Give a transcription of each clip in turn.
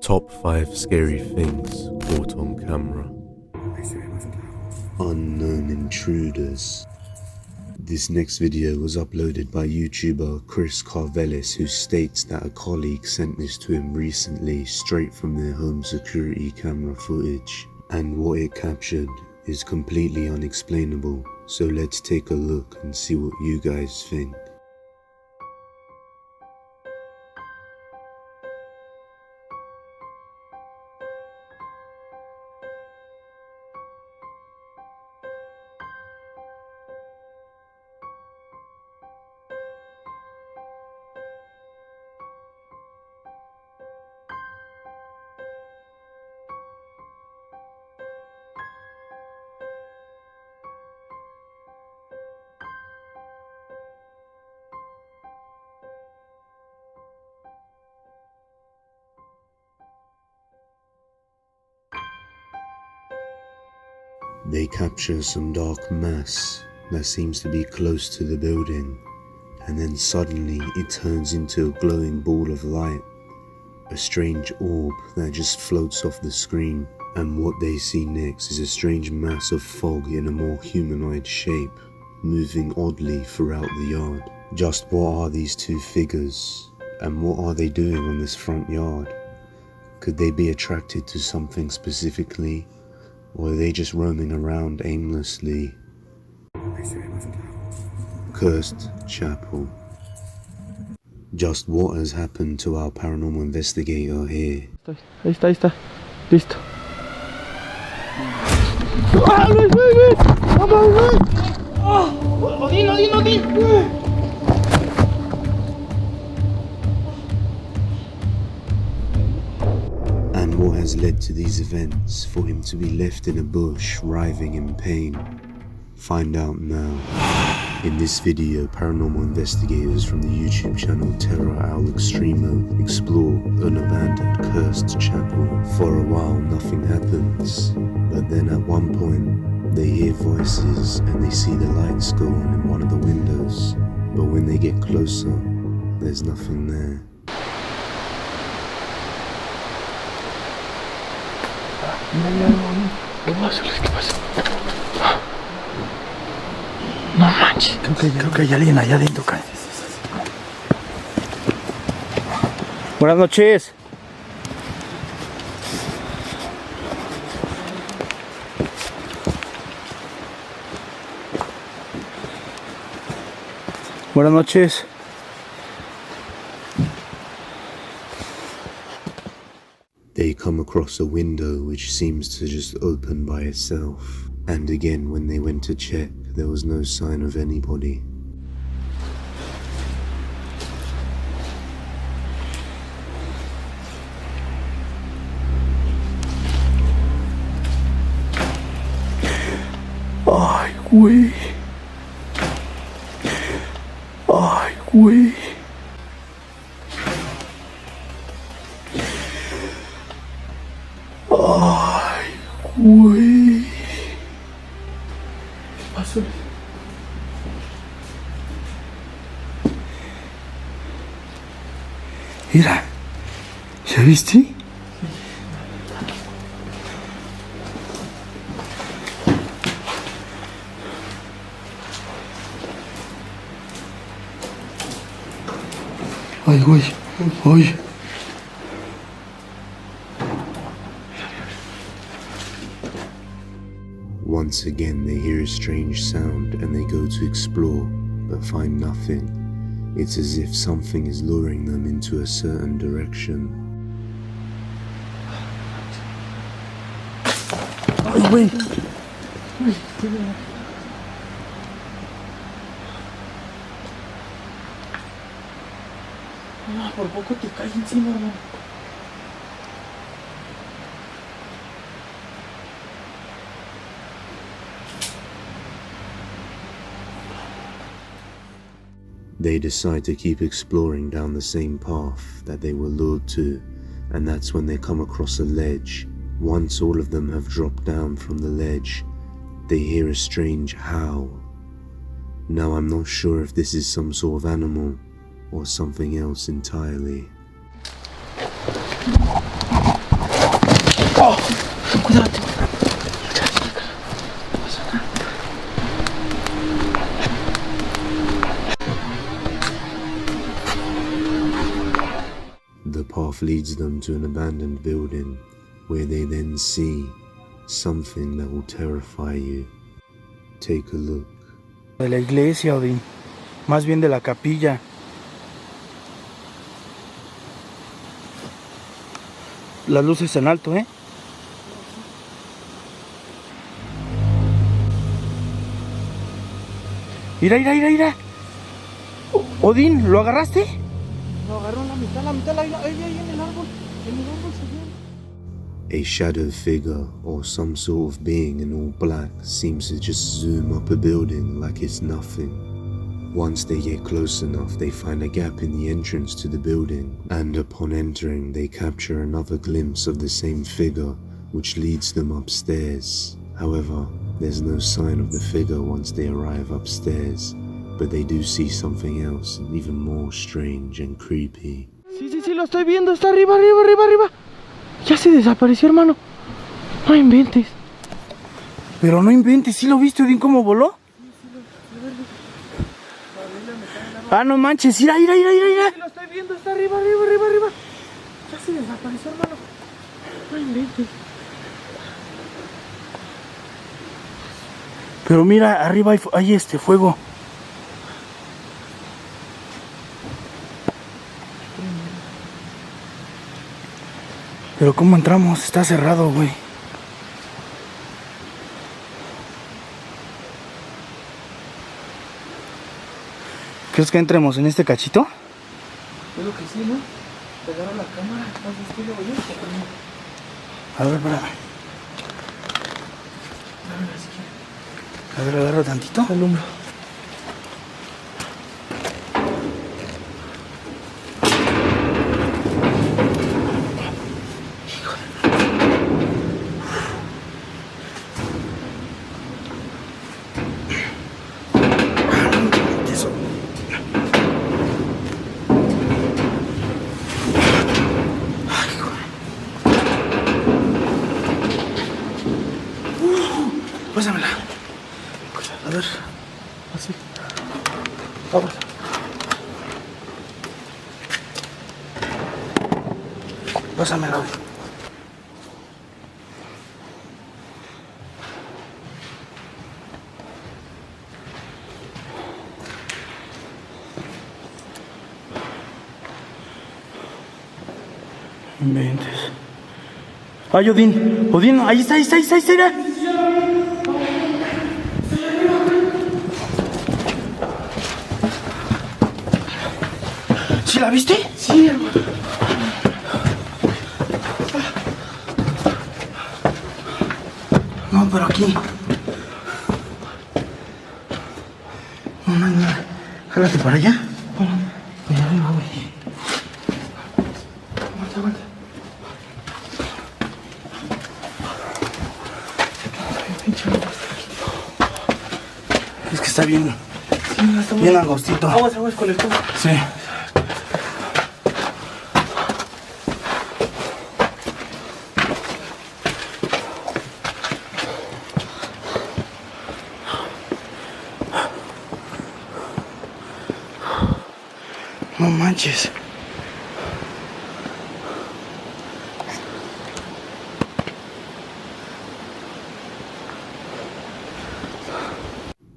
Top 5 scary things caught on camera. Unknown intruders. This next video was uploaded by YouTuber Chris Carvelis, who states that a colleague sent this to him recently straight from their home security camera footage, and what it captured is completely unexplainable. So let's take a look and see what you guys think. They capture some dark mass that seems to be close to the building, and then suddenly it turns into a glowing ball of light, a strange orb that just floats off the screen, and what they see next is a strange mass of fog in a more humanoid shape, moving oddly throughout the yard. Just what are these two figures, and what are they doing on this front yard? Could they be attracted to something specifically? Or are they just roaming around aimlessly? Cursed Chapel. Just what has happened to our paranormal investigator here? Ahí está. Listo. ¡Ah, Luis! ¡Vamos, Luis! ¡Oh! ¡Odín! What has led to these events for him to be left in a bush writhing in pain? Find out now. In this video, paranormal investigators from the YouTube channel Terror Owl Extremo explore an abandoned cursed chapel. For a while nothing happens, but then at one point they hear voices and they see the lights go on in one of the windows, but when they get closer, there's nothing there. ¿Qué pasa? No manches. Creo que hay alguien allá adentro. Buenas noches. Buenas noches. They come across a window which seems to just open by itself, and again when they went to check, there was no sign of anybody. Ay, güey. Ay, güey. Ay, güey. ¿Qué pasó? Mira, ¿ya viste? Ay, güey. Ay. Once again they hear a strange sound and they go to explore, but find nothing. It's as if something is luring them into a certain direction. Ay, güey. Ah, por poco te caes encima, hermano. They decide to keep exploring down the same path that they were lured to, and that's when they come across a ledge. Once all of them have dropped down from the ledge, they hear a strange howl. Now I'm not sure if this is some sort of animal or something else entirely. path leads them to an abandoned building, where they then see something that will terrify you. Take a look. De la iglesia, Odín. Más bien de la capilla. Las luces en alto, ¿eh? Mira, mira, mira, mira. Odín, ¿lo agarraste? Lo agarró en la mitad, ahí en el árbol. En el árbol se ve. A shadow figure or some sort of being in all black seems to just zoom up a building like it's nothing. Once they get close enough, they find a gap in the entrance to the building, and upon entering, they capture another glimpse of the same figure, which leads them upstairs. However, there's no sign of the figure once they arrive upstairs, but they do see something else, even more strange and creepy. Sí, lo estoy viendo, está arriba. Ya se desapareció, hermano. No inventes. Pero no inventes, ¿sí lo viste, Odín, cómo voló? Ah, no manches, mira. Sí, lo estoy viendo, está arriba. Ya se desapareció, hermano. No inventes. Pero mira, arriba hay fuego. Pero ¿cómo entramos? Está cerrado, güey. ¿Crees que entremos en este cachito? Creo que sí, ¿no? Pegaron la cámara, más estilo yo. A ver, espérame. A ver, agarro tantito. El hombro. Pásamela. A ver. Así. Vamos. Pásamela. Inventes. Ay, Odín, ahí está. ¿Sí la viste? Sí, hermano. No, pero aquí. No. Jálate para allá. Para arriba, güey. Aguanta. Es que está bien. Sí, está Bien angostito. Aguas con el tubo. Sí. No manches.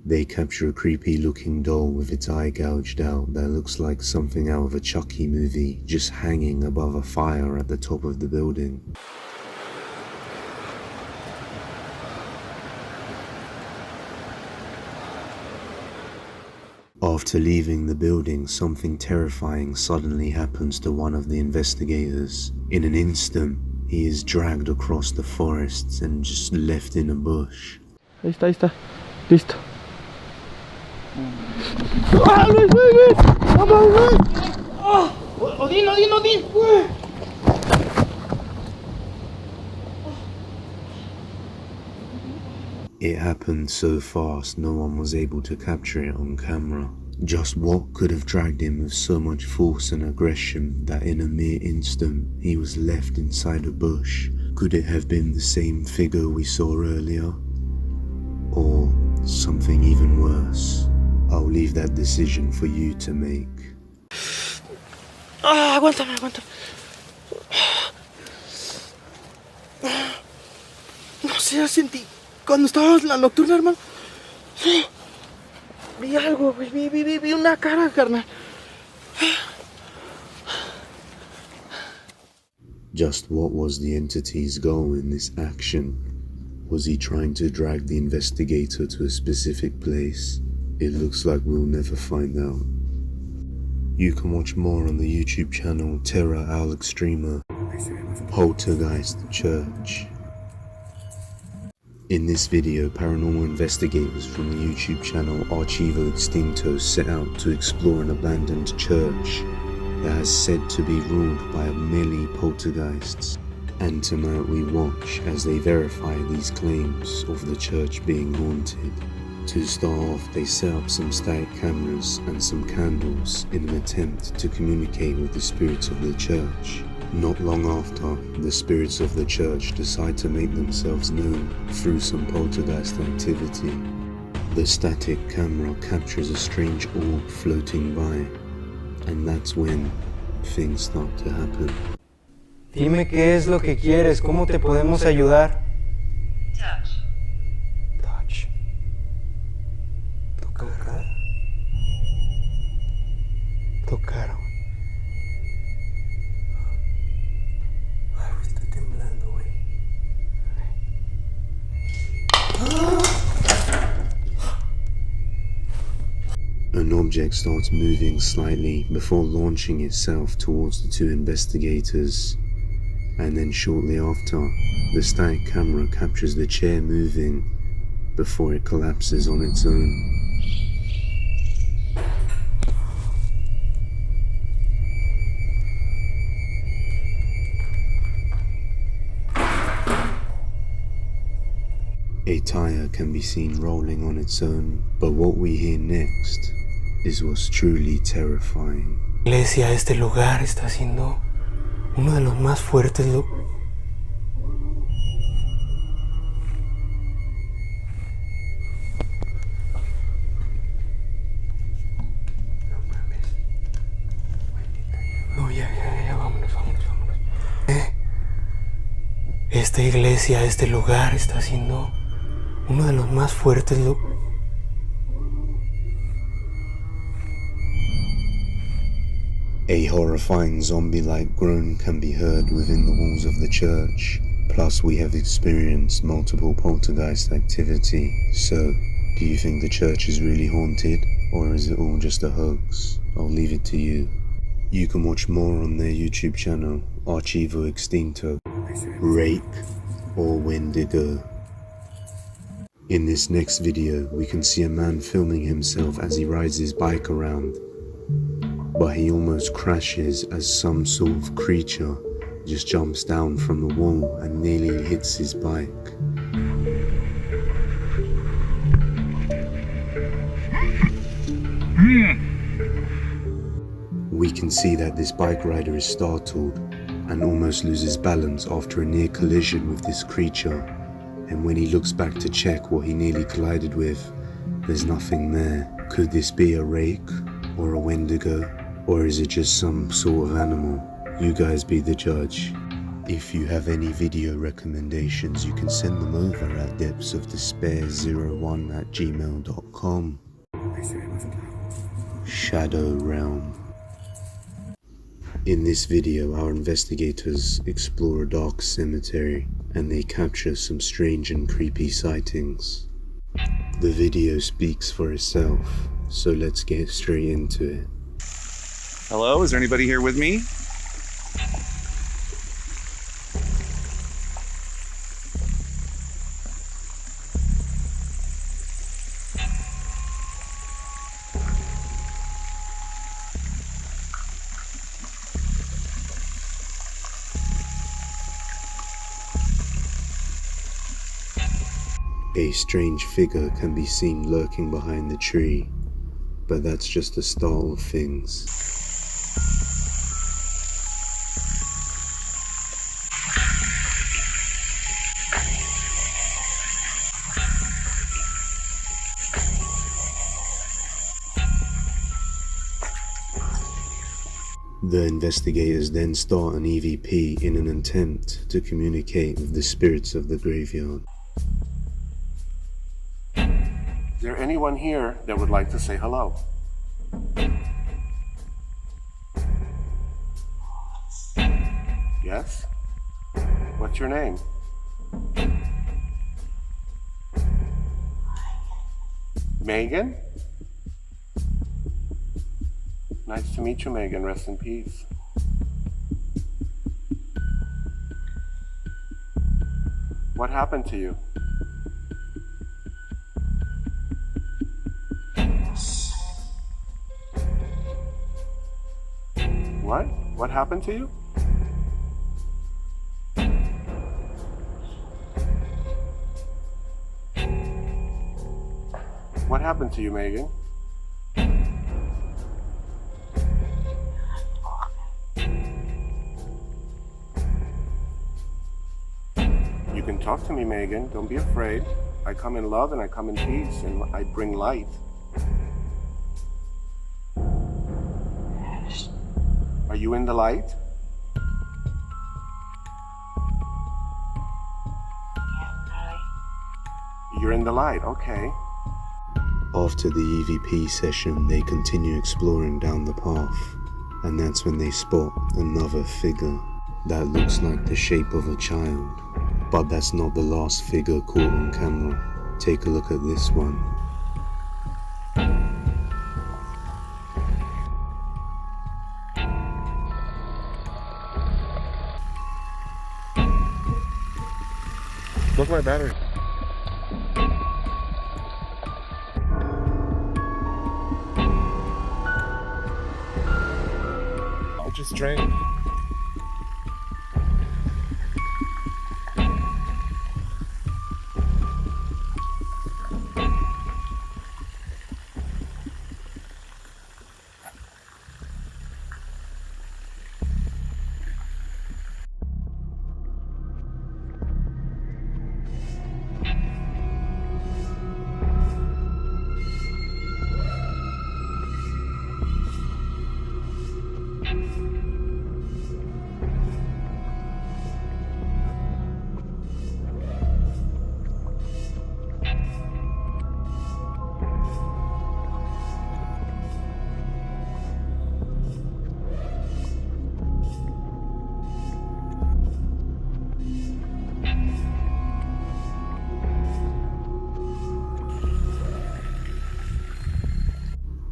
They capture a creepy looking doll with its eye gouged out that looks like something out of a Chucky movie, just hanging above a fire at the top of the building. After leaving the building, something terrifying suddenly happens to one of the investigators. In an instant, he is dragged across the forests and just left in a bush. Ahí está. Listo. ¡Ah, Luis! ¡Vamos, Luis! ¡Oh! ¡Odín! It happened so fast, no one was able to capture it on camera. Just what could have dragged him with so much force and aggression that in a mere instant he was left inside a bush? Could it have been the same figure we saw earlier? Or something even worse? I'll leave that decision for you to make. ¡Ah, aguántame! No sé, sentí cuando estábamos en la nocturna, hermano. Vi algo, güey. Vi una cara, carnal. Just what was the entity's goal in this action? Was he trying to drag the investigator to a specific place? It looks like we'll never find out. You can watch more on the YouTube channel Terra Al Extrema, Poltergeist Church. In this video, paranormal investigators from the YouTube channel Archivo Extinto set out to explore an abandoned church that has said to be ruled by many poltergeists. And tonight we watch as they verify these claims of the church being haunted. To start off, they set up some static cameras and some candles in an attempt to communicate with the spirits of the church. Not long after, the spirits of the church decide to make themselves known through some poltergeist activity. The static camera captures a strange orb floating by, and that's when things start to happen. Dime qué es lo que quieres, cómo te podemos ayudar. Touch. Touch. Tocar. Tocar. Ay, estoy temblando, güey. An object starts moving slightly before launching itself towards the two investigators. And then shortly after, the static camera captures the chair moving before it collapses on its own. A tire can be seen rolling on its own, but what we hear next is what's truly terrifying. Iglesia, este lugar está siendo uno de los más fuertes. No mames. No, ya, vámonos. Esta iglesia, este lugar está siendo uno de los más fuertes. A horrifying zombie-like groan can be heard within the walls of the church. Plus, we have experienced multiple poltergeist activity. So, do you think the church is really haunted, or is it all just a hoax? I'll leave it to you. You can watch more on their YouTube channel, Archivo Extinto, Rake, or Wendigo. In this next video, we can see a man filming himself as he rides his bike around. But he almost crashes as some sort of creature just jumps down from the wall and nearly hits his bike. We can see that this bike rider is startled and almost loses balance after a near collision with this creature, and when he looks back to check what he nearly collided with, there's nothing there. Could this be a rake or a Wendigo? Or is it just some sort of animal? You guys be the judge. If you have any video recommendations, you can send them over at depthsofdespair01@gmail.com. Shadow Realm. In this video, our investigators explore a dark cemetery and they capture some strange and creepy sightings. The video speaks for itself, so let's get straight into it. Hello, is there anybody here with me? A strange figure can be seen lurking behind the tree, but that's just the start of things. The investigators then start an EVP in an attempt to communicate with the spirits of the graveyard. Is there anyone here that would like to say hello? Yes? What's your name? Megan? Nice to meet you, Megan. Rest in peace. What happened to you? What? What happened to you? What happened to you, Megan? You can talk to me, Megan. Don't be afraid. I come in love and I come in peace and I bring light. Are you in the light? You're in the light, okay. After the EVP session, they continue exploring down the path, and that's when they spot another figure that looks like the shape of a child. But that's not the last figure caught on camera. Take a look at this one. Look my battery. It just drained.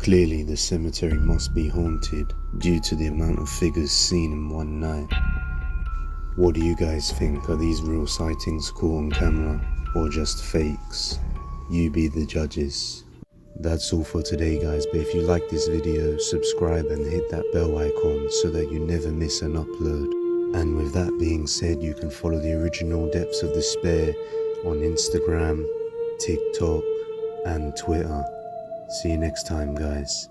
Clearly the cemetery must be haunted due to the amount of figures seen in one night. What do you guys think? Are these real sightings caught on camera or just fakes? You be the judges. That's all for today guys, but if you like this video, subscribe and hit that bell icon so that you never miss an upload. And with that being said, you can follow the original Depths of Despair on Instagram, TikTok and Twitter. See you next time guys.